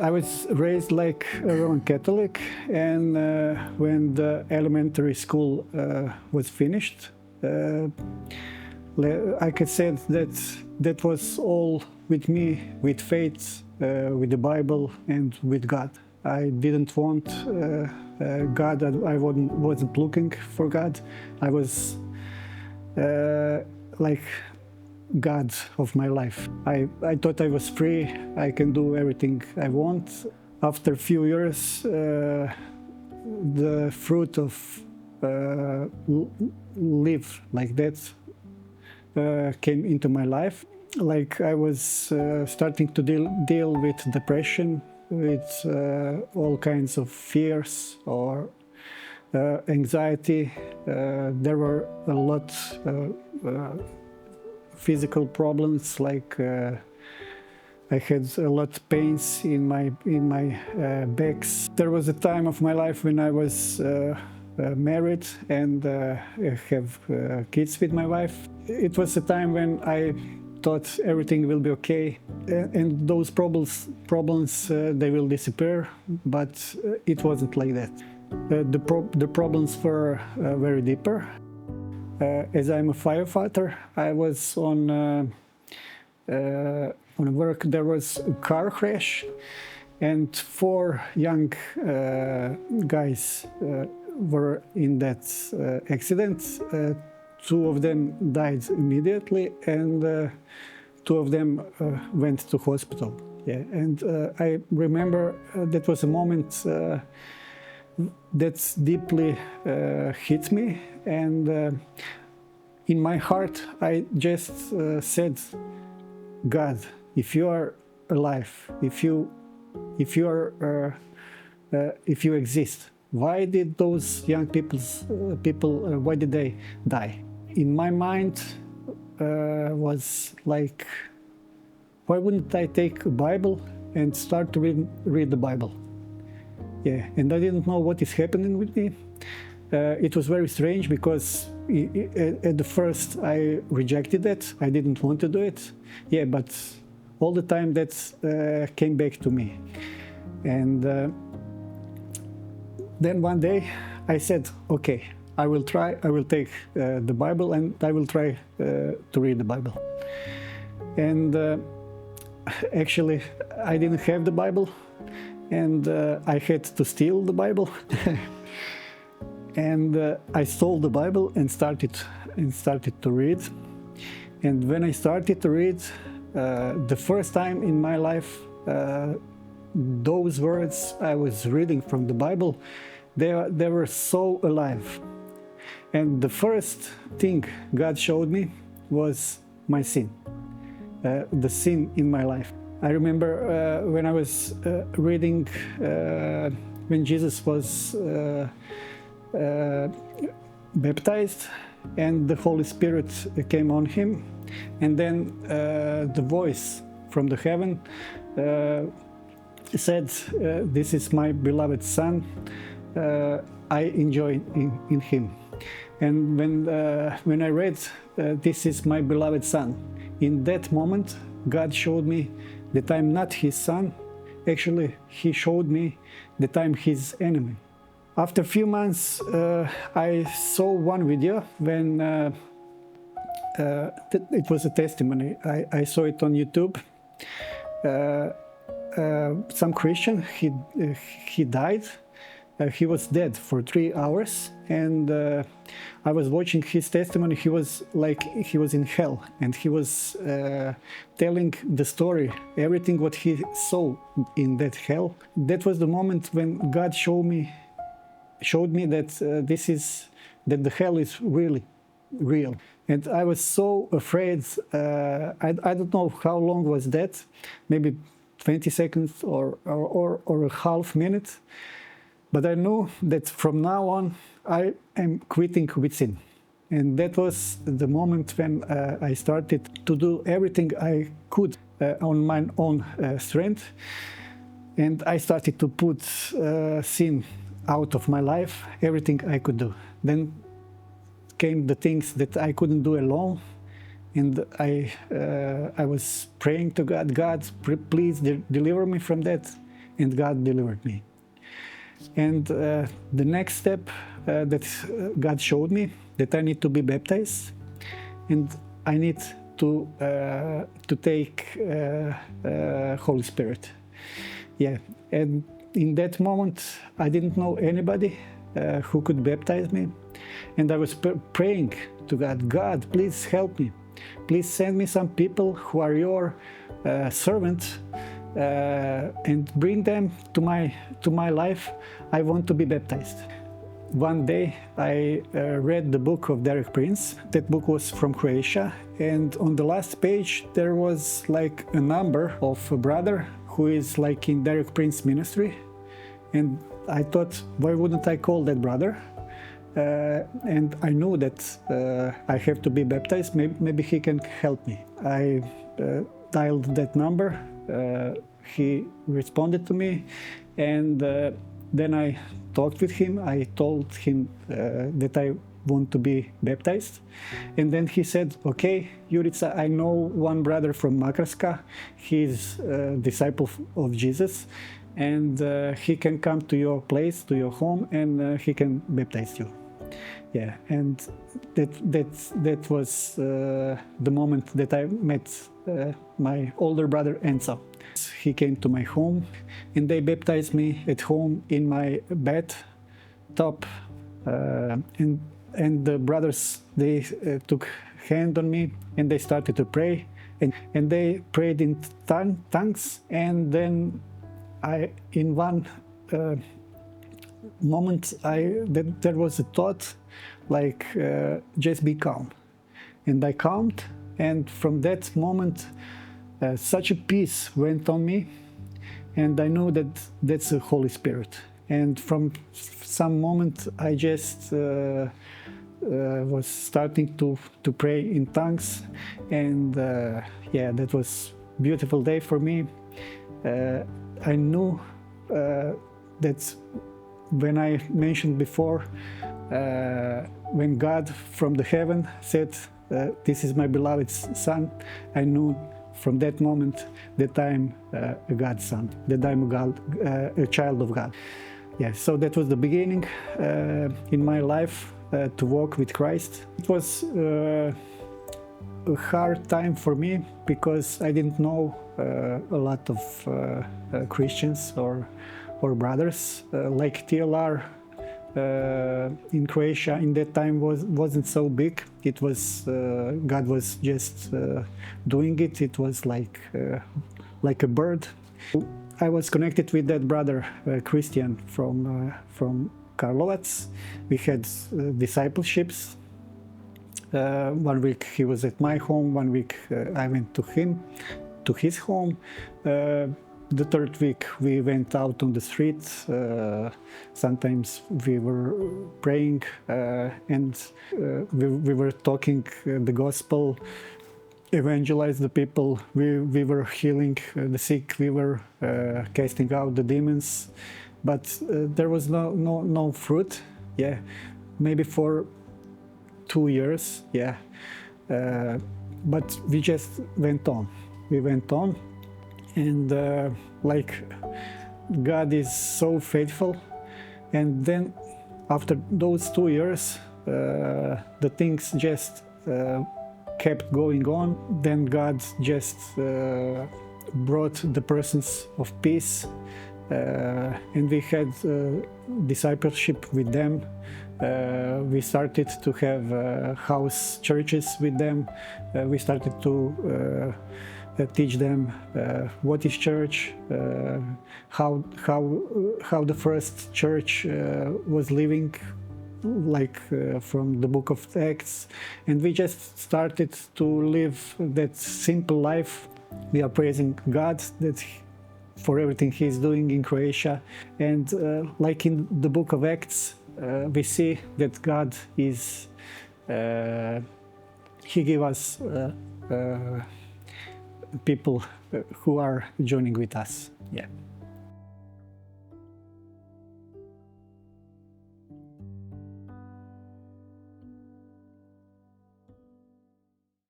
I was raised like a Roman Catholic, and when the elementary school was finished, I could say that that was all with me, with faith, with the Bible, and with God. I didn't want God. I wasn't looking for God. I was like God of my life. I thought I was free. I can do everything I want. After a few years, the fruit of live like that came into my life. Like I was starting to deal with depression, with all kinds of fears or anxiety. There were a lot physical problems, like I had a lot of pains in my backs. There was a time of my life when I was married and have kids with my wife. It was a time when I thought everything will be okay, and those problems they will disappear, but it wasn't like that. The problems were very deeper. As I'm a firefighter, I was on work. There was a car crash, and 4 young guys were in that accident. 2 of them died immediately, and 2 of them went to hospital. Yeah, and I remember that was a moment that deeply hit me, and in my heart I just said, God, if you are alive, if you exist, why did those young people why did they die? In my mind was like, why wouldn't I take a Bible and start to read the Bible? Yeah, and I didn't know what is happening with me. It was very strange because at the first I rejected that. I didn't want to do it. Yeah, but all the time that came back to me. And then one day I said, okay, I will try. I will take the Bible and I will try to read the Bible. And actually, I didn't have the Bible, and I had to steal the Bible. And I stole the Bible and started to read. And when I started to read, the first time in my life, those words I was reading from the Bible, they were so alive. And the first thing God showed me was my sin, the sin in my life. I remember when I was reading when Jesus was baptized and the Holy Spirit came on him, and then the voice from the heaven said, this is my beloved Son, I enjoy in him. And when I read, this is my beloved Son, in that moment God showed me that I'm not his son. Actually, he showed me that I'm his enemy. After a few months, I saw one video when it was a testimony. I saw it on YouTube. Some Christian, he died. He was dead for 3 hours, and I was watching his testimony. He was like he was in hell, and he was telling the story, everything what he saw in that hell. That was the moment when God showed me that that the hell is really real. And I was so afraid. I don't know how long was that, maybe 20 seconds or a half minute. But I knew that from now on I am quitting with sin. And that was the moment when I started to do everything I could on my own strength. And I started to put sin out of my life, everything I could do. Then came the things that I couldn't do alone. And I was praying to God, God, please deliver me from that. and God delivered me. And the next step that God showed me, that I need to be baptized, and I need to take Holy Spirit. Yeah, and in that moment, I didn't know anybody who could baptize me, and I was praying to God, God, please help me. Please send me some people who are your servants and bring them to my life. I want to be baptized. One day I read the book of Derek Prince. That book was from Croatia, and on the last page there was like a number of a brother who is like in Derek Prince ministry, and I thought, why wouldn't I call that brother? And I knew that I have to be baptized. Maybe he can help me. I dialed that number. He responded to me, and then I talked with him. I told him that I want to be baptized, and then he said, okay, Jurica, I know one brother from Makarska. He's a disciple of Jesus, and he can come to your place, to your home, and he can baptize you. Yeah, and that was the moment that I met my older brother Enzo. He came to my home, and they baptized me at home in my bed top, and the brothers, they took hand on me and they started to pray, and they prayed in tongues, and then in one moment there was a thought like just be calm, and I calmed, and from that moment such a peace went on me, and I knew that that's the Holy Spirit. And from some moment I just was starting to pray in tongues, and yeah, that was beautiful day for me. I knew that when I mentioned before, when God from the heaven said, this is my beloved son, I knew from that moment that I'm a God's son, that I'm a child of God. Yeah, so that was the beginning in my life to walk with Christ. It was a hard time for me because I didn't know a lot of Christians or brothers. Like TLR in Croatia in that time wasn't so big. It was God was just doing it. It was like a bird. I was connected with that brother Christian from Karlovac. We had discipleships. 1 week he was at my home. 1 week I went to his home. The third week we went out on the street. Sometimes we were praying and we were talking the gospel, evangelize the people. We were healing the sick. We were casting out the demons, but there was no fruit. Yeah, maybe for 2 years. Yeah, but we just went on. We went on. And like God is so faithful, and then after those 2 years the things just kept going on. Then God just brought the persons of peace, and we had discipleship with them. We started to have house churches with them. We started to teach them what is church, how the first church was living, like from the book of Acts, and we just started to live that simple life. We are praising God for everything He's doing in Croatia, and like in the book of Acts, we see that God is He gave us people who are joining with us. Yeah.